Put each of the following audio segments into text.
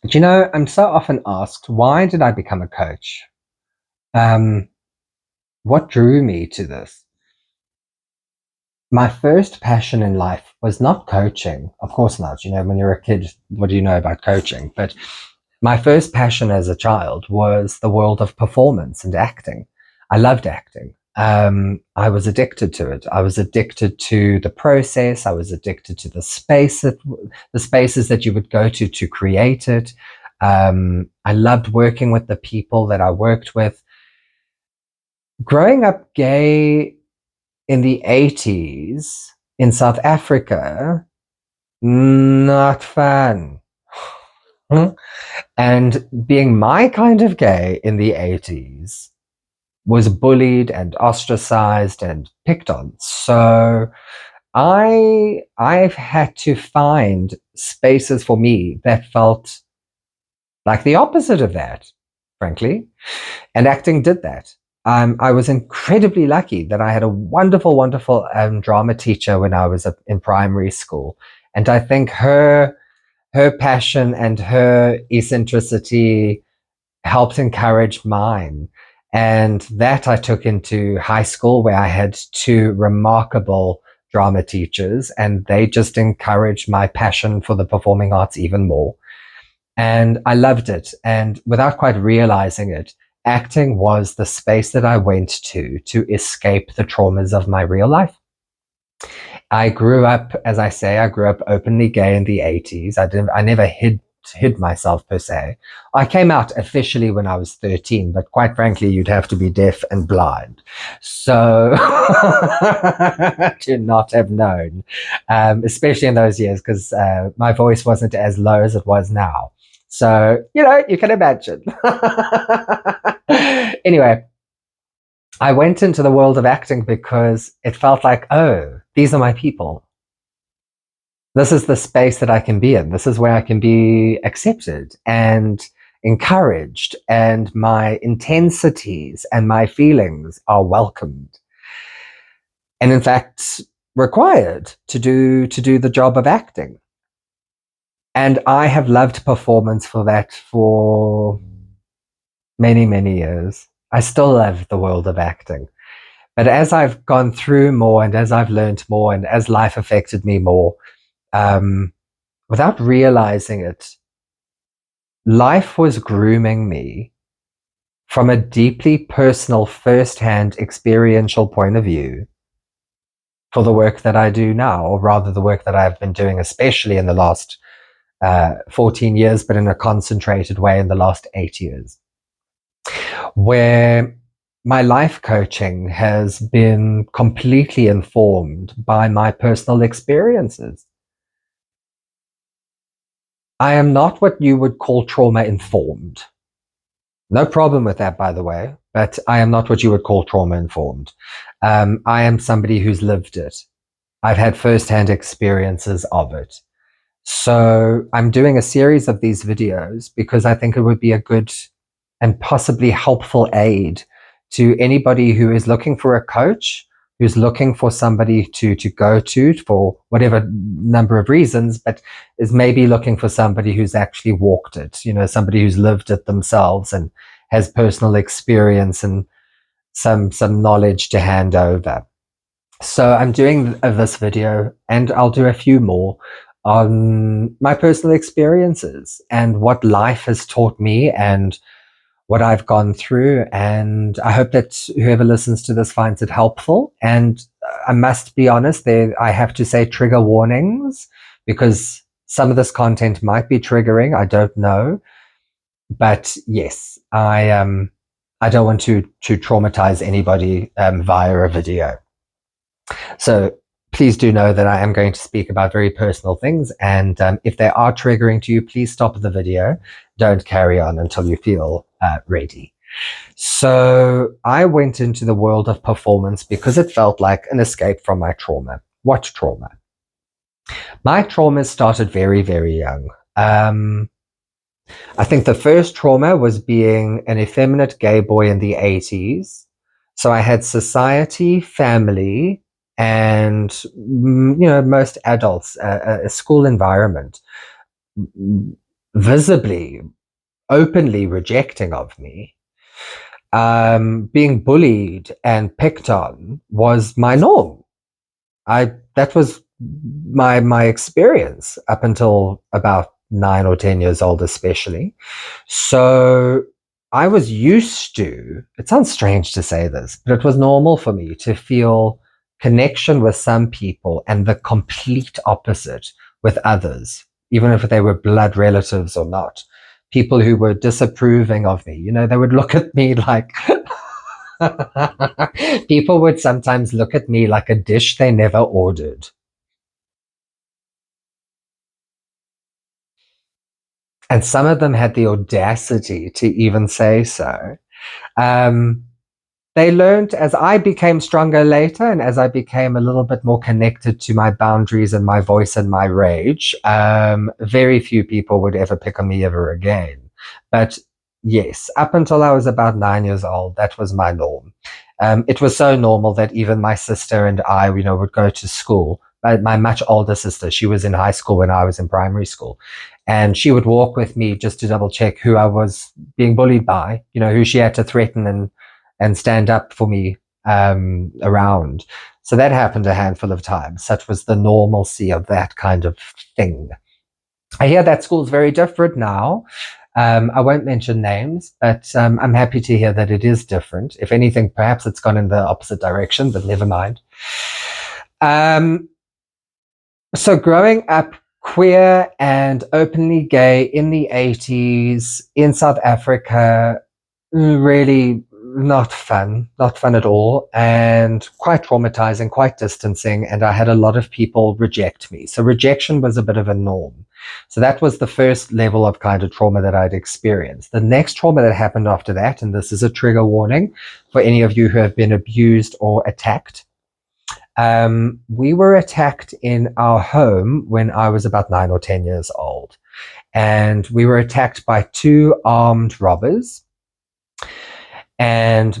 Do you know, I'm so often asked, why did I become a coach? Um, what drew me to this? My first passion in life was not coaching. Of course not. You know, when you're a kid, what do you know about coaching? But my first passion as a child was the world of performance and acting. I loved acting. I was addicted to it. I was addicted to the process. I was addicted to the spaces that you would go to create it. I loved working with the people that I worked with. Growing up gay in the 80s in South Africa, not fun. And being my kind of gay in the 80s was bullied and ostracized and picked on. So I've had to find spaces for me that felt like the opposite of that, frankly. And acting did that. I was incredibly lucky that I had a wonderful, wonderful drama teacher when I was in primary school. And I think her passion and her eccentricity helped encourage mine. And that I took into high school, where I had two remarkable drama teachers, and they just encouraged my passion for the performing arts even more. And I loved it. And without quite realizing it, acting was the space that I went to escape the traumas of my real life. I grew up, as I say, I grew up openly gay in the 80s. I never hid myself per se. I came out officially when I was 13, but quite frankly, you'd have to be deaf and blind. So to not have known, especially in those years, because my voice wasn't as low as it was now. So, you know, you can imagine. Anyway, I went into the world of acting because it felt like, oh, these are my people. This is the space that I can be in. This is where I can be accepted and encouraged, and my intensities and my feelings are welcomed. And in fact, required to do the job of acting. And I have loved performance for that for many, many years. I still love the world of acting. But as I've gone through more and as I've learned more and as life affected me more, um, without realizing it, life was grooming me from a deeply personal, first-hand experiential point of view for the work that I do now, or rather the work that I've been doing, especially in the last 14 years, but in a concentrated way in the last 8 years, where my life coaching has been completely informed by my personal experiences. I am not what you would call trauma informed. No problem with that, by the way, but I am not what you would call trauma informed. I am somebody who's lived it. I've had firsthand experiences of it. So I'm doing a series of these videos because I think it would be a good and possibly helpful aid to anybody who is looking for a coach, who's looking for somebody to go to for whatever number of reasons, but is maybe looking for somebody who's actually walked it, you know, somebody who's lived it themselves and has personal experience and some knowledge to hand over. So I'm doing this video, and I'll do a few more on my personal experiences and what life has taught me and what I've gone through. And I hope that whoever listens to this finds it helpful. And I must be honest, I have to say trigger warnings, because some of this content might be triggering. I don't know. But yes, I don't want to traumatize anybody via a video. So please do know that I am going to speak about very personal things. And if they are triggering to you, please stop the video. Don't carry on until you feel ready. So I went into the world of performance because it felt like an escape from my trauma. What trauma? My trauma started very, very young. I think the first trauma was being an effeminate gay boy in the 80s. So I had society, family, and you know, most adults, a school environment visibly, openly rejecting of me, being bullied and picked on was my norm. That was my experience up until about 9 or 10 years old, especially. So I was used to. It sounds strange to say this, but it was normal for me to feel connection with some people and the complete opposite with others, even if they were blood relatives or not. People who were disapproving of me, they would look at me like people would sometimes look at me like a dish they never ordered. And some of them had the audacity to even say so. Um, they learned as I became stronger later and as I became a little bit more connected to my boundaries and my voice and my rage, very few people would ever pick on me ever again. But yes, up until I was about 9 years old, that was my norm. It was so normal that even my sister and I, would go to school. My much older sister, she was in high school when I was in primary school. And she would walk with me just to double check who I was being bullied by, who she had to threaten and stand up for me around. So that happened a handful of times. Such was the normalcy of that kind of thing. I hear that school's very different now. I won't mention names, but I'm happy to hear that it is different. If anything, perhaps it's gone in the opposite direction, but never mind. So growing up queer and openly gay in the 80s in South Africa, really not fun at all, and quite traumatizing, quite distancing. And I had a lot of people reject me. So rejection was a bit of a norm. So that was the first level of kind of trauma that I'd experienced. The next trauma that happened after that, and this is a trigger warning for any of you who have been abused or attacked. We were attacked in our home when I was about 9 or 10 years old. And we were attacked by two armed robbers. And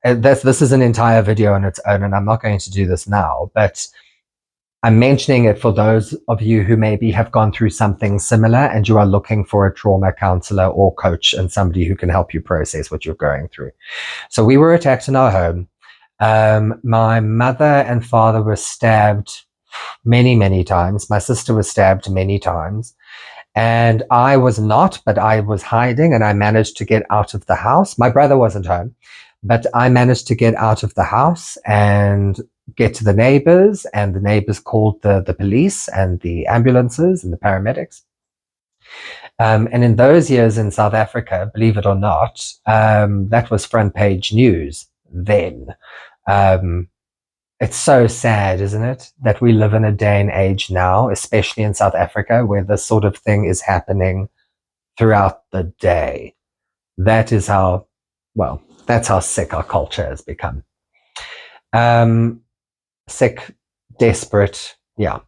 this is an entire video on its own, and I'm not going to do this now, but I'm mentioning it for those of you who maybe have gone through something similar and you are looking for a trauma counselor or coach and somebody who can help you process what you're going through. So we were attacked in our home. My mother and father were stabbed many, many times. My sister was stabbed many times. And I was not, but I was hiding, and I managed to get out of the house. My brother wasn't home, but I managed to get out of the house and get to the neighbors, and the neighbors called the police and the ambulances and the paramedics. And in those years in South Africa, believe it or not, that was front page news then. It's so sad, isn't it, that we live in a day and age now, especially in South Africa, where this sort of thing is happening throughout the day. That is that's how sick our culture has become. Sick, desperate, yeah.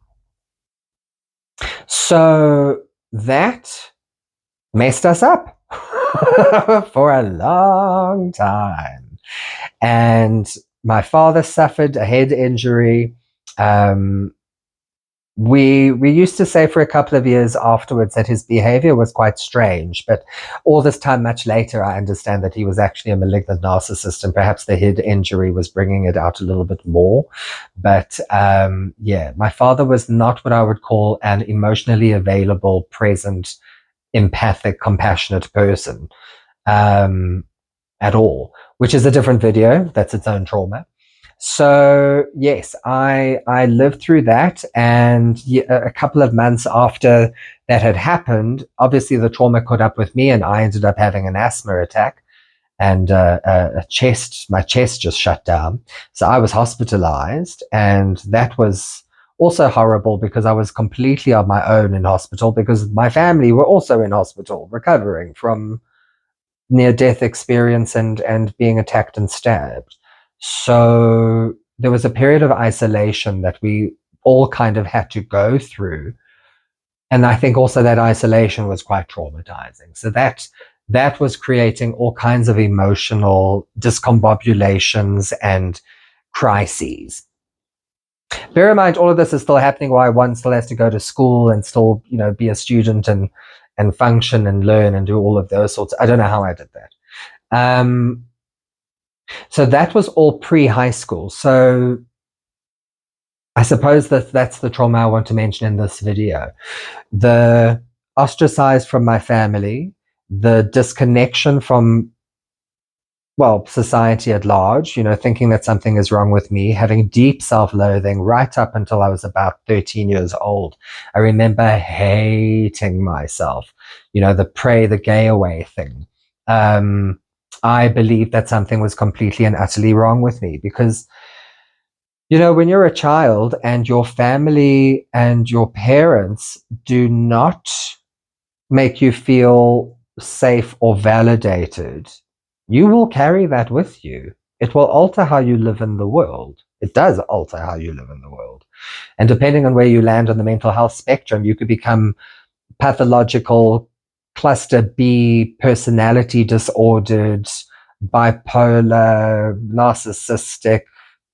So that messed us up for a long time. And my father suffered a head injury. We used to say for a couple of years afterwards that his behavior was quite strange, but all this time, much later, I understand that he was actually a malignant narcissist, and perhaps the head injury was bringing it out a little bit more. But yeah, my father was not what I would call an emotionally available, present, empathic, compassionate person at all, which is a different video. That's its own trauma. So yes, I lived through that, and a couple of months after that had happened, obviously the trauma caught up with me, and I ended up having an asthma attack, and my chest just shut down. So I was hospitalized, and that was also horrible because I was completely on my own in hospital because my family were also in hospital recovering from near-death experience and being attacked and stabbed. So there was a period of isolation that we all kind of had to go through. And I think also that isolation was quite traumatizing. So that was creating all kinds of emotional discombobulations and crises. Bear in mind, all of this is still happening while one still has to go to school and still, be a student and and function and learn and do all of those sorts. I don't know how I did that. So that was all pre-high school. So I suppose that's the trauma I want to mention in this video. The ostracized from my family, the disconnection from, well, society at large, thinking that something is wrong with me, having deep self-loathing right up until I was about 13 years old. I remember hating myself, the pray the gay away thing. I believed that something was completely and utterly wrong with me because, when you're a child and your family and your parents do not make you feel safe or validated, you will carry that with you. It will alter how you live in the world. It does alter how you live in the world. And depending on where you land on the mental health spectrum, you could become pathological, cluster B, personality disordered, bipolar, narcissistic,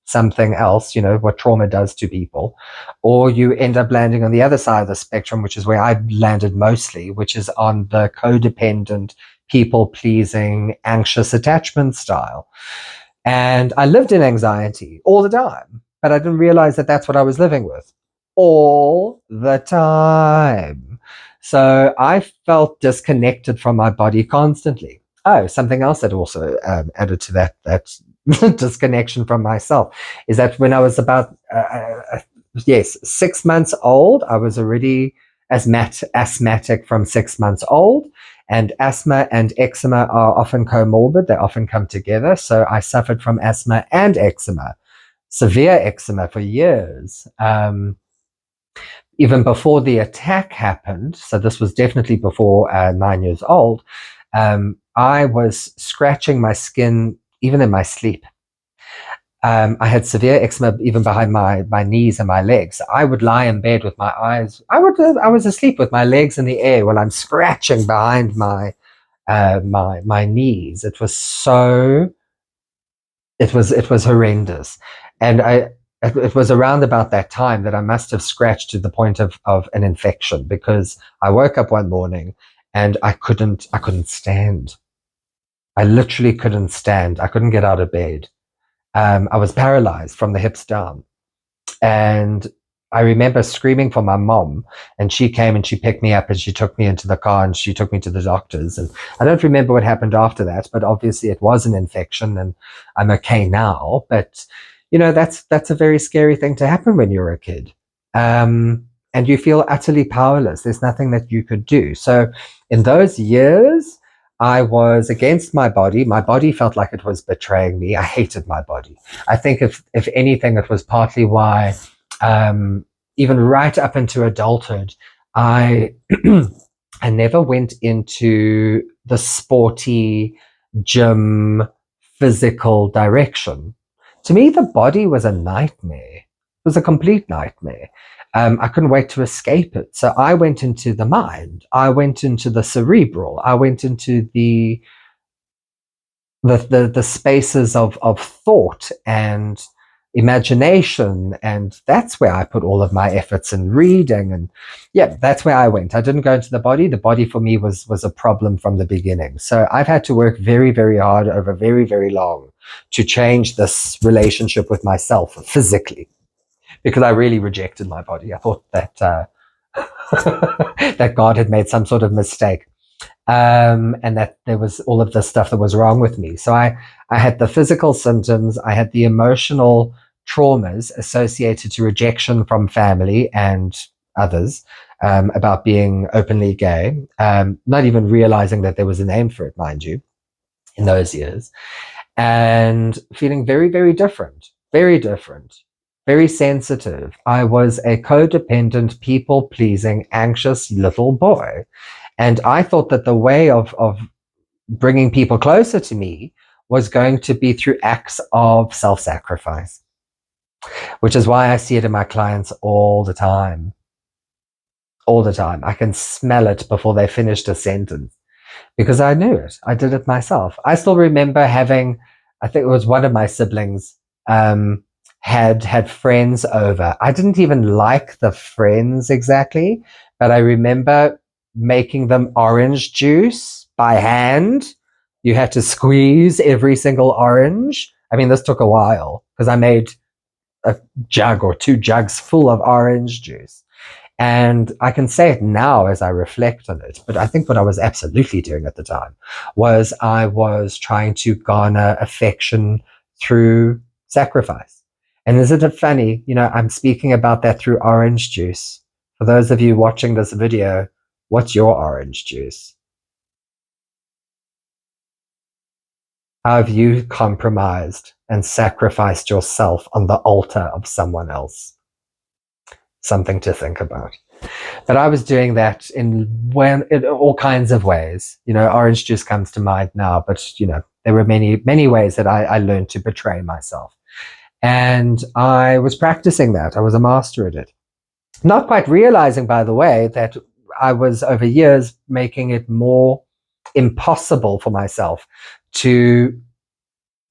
something else, what trauma does to people, or you end up landing on the other side of the spectrum, which is where I landed mostly, which is on the codependent, people-pleasing, anxious attachment style. And I lived in anxiety all the time, but I didn't realize that that's what I was living with all the time. So I felt disconnected from my body constantly. Oh, something else that also added to that disconnection from myself is that when I was about 6 months old, I was already asthmatic from 6 months old, and asthma and eczema are often comorbid. They often come together. So I suffered from asthma and eczema, severe eczema for years. Even before the attack happened, so this was definitely before 9 years old, I was scratching my skin even in my sleep. I had severe eczema even behind my knees and my legs. I would lie in bed with my eyes. I was asleep with my legs in the air while I'm scratching behind my knees. It was horrendous, and it was around about that time that I must have scratched to the point of an infection, because I woke up one morning and I couldn't stand. I literally couldn't stand. I couldn't get out of bed. I was paralyzed from the hips down. And I remember screaming for my mom, and she came and she picked me up and she took me into the car and she took me to the doctors. And I don't remember what happened after that, but obviously it was an infection and I'm okay now. But, that's a very scary thing to happen when you're a kid. And you feel utterly powerless. There's nothing that you could do. So in those years, I was against my body. My body felt like it was betraying me. I hated my body. I think if anything, it was partly why, even right up into adulthood, I I never went into the sporty, gym, physical direction. To me, the body was a nightmare. It was a complete nightmare. I couldn't wait to escape it. So I went into the mind. I went into the cerebral. I went into the spaces of thought and imagination, and that's where I put all of my efforts in reading. And that's where I went. I didn't go into the body. The body for me was a problem from the beginning. So I've had to work very, very hard over very, very long to change this relationship with myself physically, because I really rejected my body. I thought that that God had made some sort of mistake, and that there was all of this stuff that was wrong with me. So I had the physical symptoms, I had the emotional traumas associated to rejection from family and others, about being openly gay, not even realizing that there was a name for it, mind you, in those years, and feeling very, very different, very sensitive. I was a codependent, people-pleasing, anxious little boy. And I thought that the way of bringing people closer to me was going to be through acts of self-sacrifice, which is why I see it in my clients all the time. All the time. I can smell it before they finished a sentence, because I knew it. I did it myself. I still remember having, I think it was one of my siblings, had friends over. I didn't even like the friends exactly, but I remember making them orange juice by hand. You had to squeeze every single orange. I mean, this took a while because I made a jug or 2 jugs full of orange juice. And I can say it now as I reflect on it, but I think what I was absolutely doing at the time was I was trying to garner affection through sacrifice. And isn't it funny? I'm speaking about that through orange juice. For those of you watching this video, what's your orange juice? How have you compromised and sacrificed yourself on the altar of someone else? Something to think about. But I was doing that in all kinds of ways. Orange juice comes to mind now, but there were many, many ways that I learned to betray myself. And I was practicing that. I was a master at it. Not quite realizing, by the way, that I was over years making it more impossible for myself to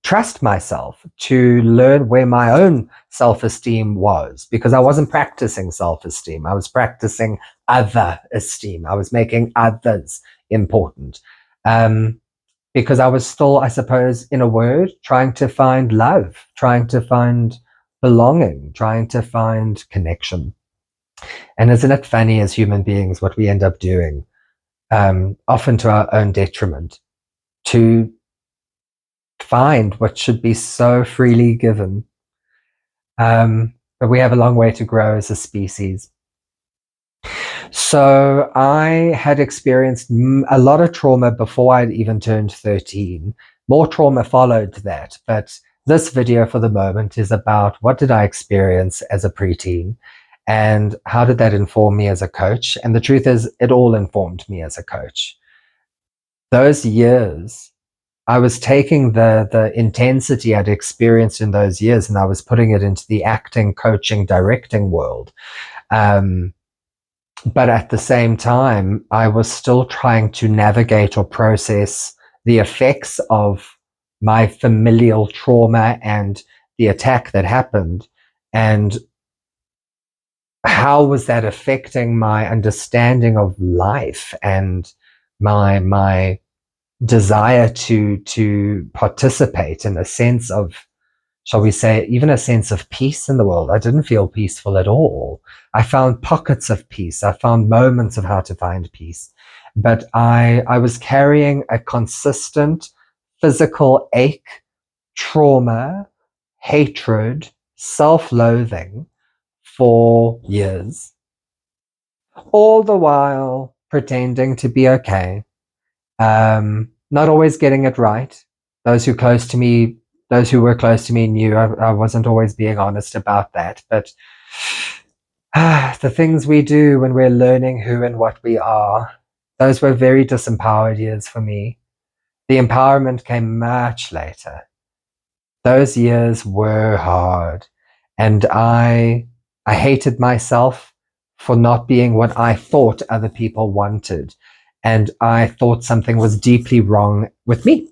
trust myself, to learn where my own self-esteem was, because I wasn't practicing self-esteem. I was practicing other esteem. I was making others important. Because I was still, I suppose, in a word, trying to find love, trying to find belonging, trying to find connection. And isn't it funny as human beings what we end up doing, often to our own detriment, to find what should be so freely given. But we have a long way to grow as a species. So I had experienced a lot of trauma before I'd even turned 13. More trauma followed that, but this video for the moment is about what did I experience as a preteen and how did that inform me as a coach? And the truth is, it all informed me as a coach. Those years, I was taking the intensity I'd experienced in those years and I was putting it into the acting, coaching, directing world. But at the same time, I was still trying to navigate or process the effects of my familial trauma and the attack that happened. And how was that affecting my understanding of life and my desire to participate in a sense of, shall we say, even a sense of peace in the world. I didn't feel peaceful at all. I found pockets of peace. I found moments of how to find peace. But I was carrying a consistent physical ache, trauma, hatred, self-loathing for years, all the while pretending to be okay. Not always getting it right. Those who were close to me knew I wasn't always being honest about that. But the things we do when we're learning who and what we are, those were very disempowered years for me. The empowerment came much later. Those years were hard. And I hated myself for not being what I thought other people wanted. And I thought something was deeply wrong with me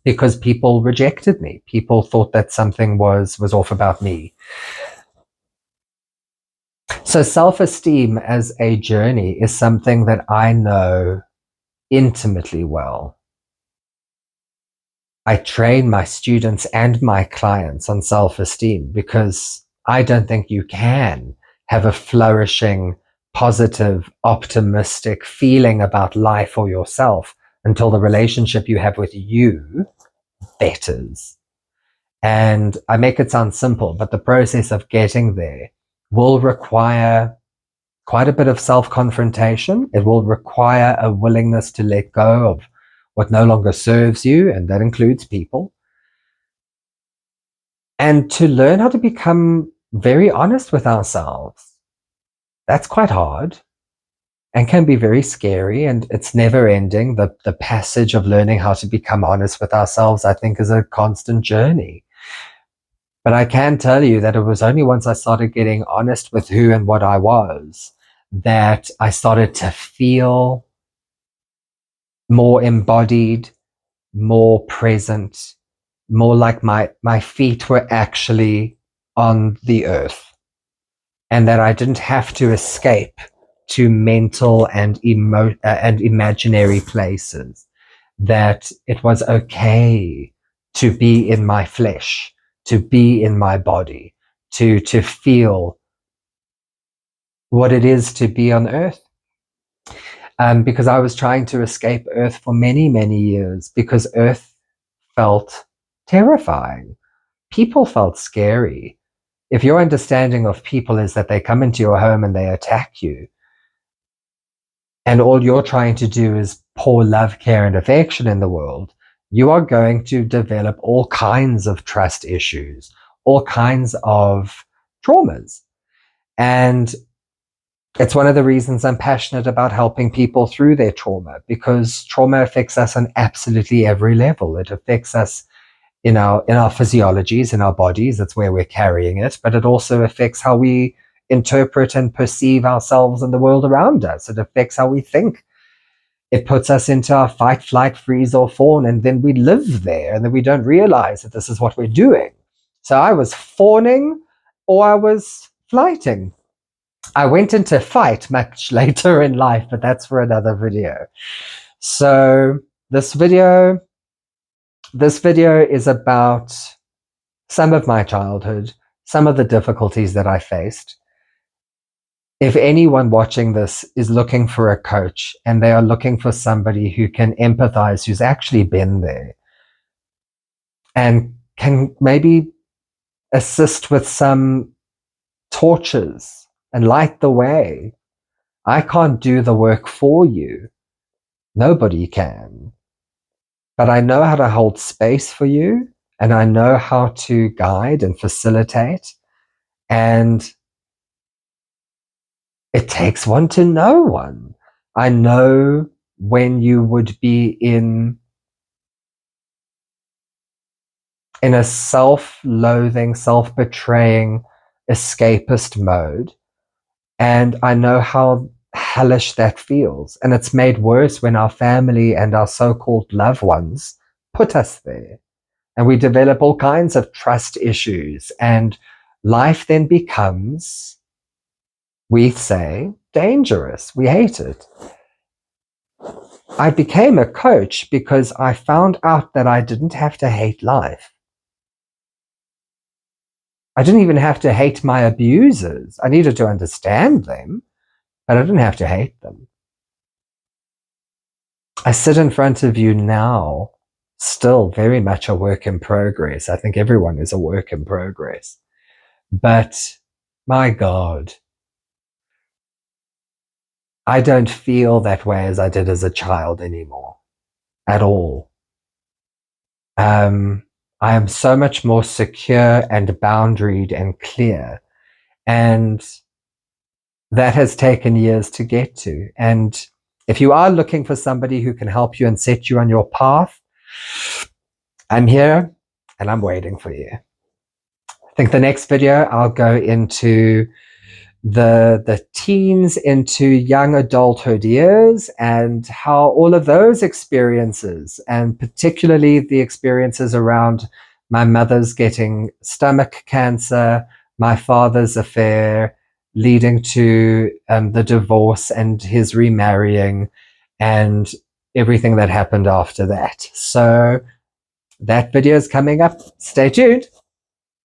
because people rejected me. People thought that something was off about me. So self-esteem as a journey is something that I know intimately well. I train my students and my clients on self-esteem because I don't think you can have a flourishing, positive, optimistic feeling about life or yourself until the relationship you have with you betters. And I make it sound simple, but the process of getting there will require quite a bit of self-confrontation. It will require a willingness to let go of what no longer serves you, and that includes people. And to learn how to become very honest with ourselves. That's quite hard and can be very scary, and it's never ending. The passage of learning how to become honest with ourselves, I think, is a constant journey. But I can tell you that it was only once I started getting honest with who and what I was that I started to feel more embodied, more present, more like my feet were actually on the earth, and that I didn't have to escape to mental and imaginary places, that it was okay to be in my flesh, to be in my body, to feel what it is to be on earth. Because I was trying to escape earth for many, many years, because earth felt terrifying. People felt scary. If your understanding of people is that they come into your home and they attack you, and all you're trying to do is pour love, care, and affection in the world, you are going to develop all kinds of trust issues, all kinds of traumas. And it's one of the reasons I'm passionate about helping people through their trauma, because trauma affects us on absolutely every level. It affects us in our physiologies, in our bodies. That's where we're carrying it, but it also affects how we interpret and perceive ourselves and the world around us. It affects how we think. It puts us into our fight, flight, freeze, or fawn, and then we live there, and then we don't realize that this is what we're doing. So I was fawning or I was flighting. I went into fight much later in life, but that's for another video. So this video is about some of my childhood, some of the difficulties that I faced. If anyone watching this is looking for a coach and they are looking for somebody who can empathize, who's actually been there, and can maybe assist with some torches and light the way. I can't do the work for you. Nobody can. But I know how to hold space for you, and I know how to guide and facilitate. And it takes one to know one. I know when you would be in a self-loathing, self-betraying, escapist mode. And I know how hellish that feels. And it's made worse when our family and our so-called loved ones put us there. And we develop all kinds of trust issues. And life then becomes, we say, dangerous. We hate it. I became a coach because I found out that I didn't have to hate life. I didn't even have to hate my abusers. I needed to understand them, but I didn't have to hate them. I sit in front of you now, still very much a work in progress. I think everyone is a work in progress. But my God, I don't feel that way as I did as a child anymore, at all. I am so much more secure and boundaried and clear. And that has taken years to get to. And if you are looking for somebody who can help you and set you on your path, I'm here and I'm waiting for you. I think the next video I'll go into the teens into young adulthood years and how all of those experiences, and particularly the experiences around my mother's getting stomach cancer, my father's affair, leading to the divorce and his remarrying, and everything that happened after that. So that video is coming up. Stay tuned.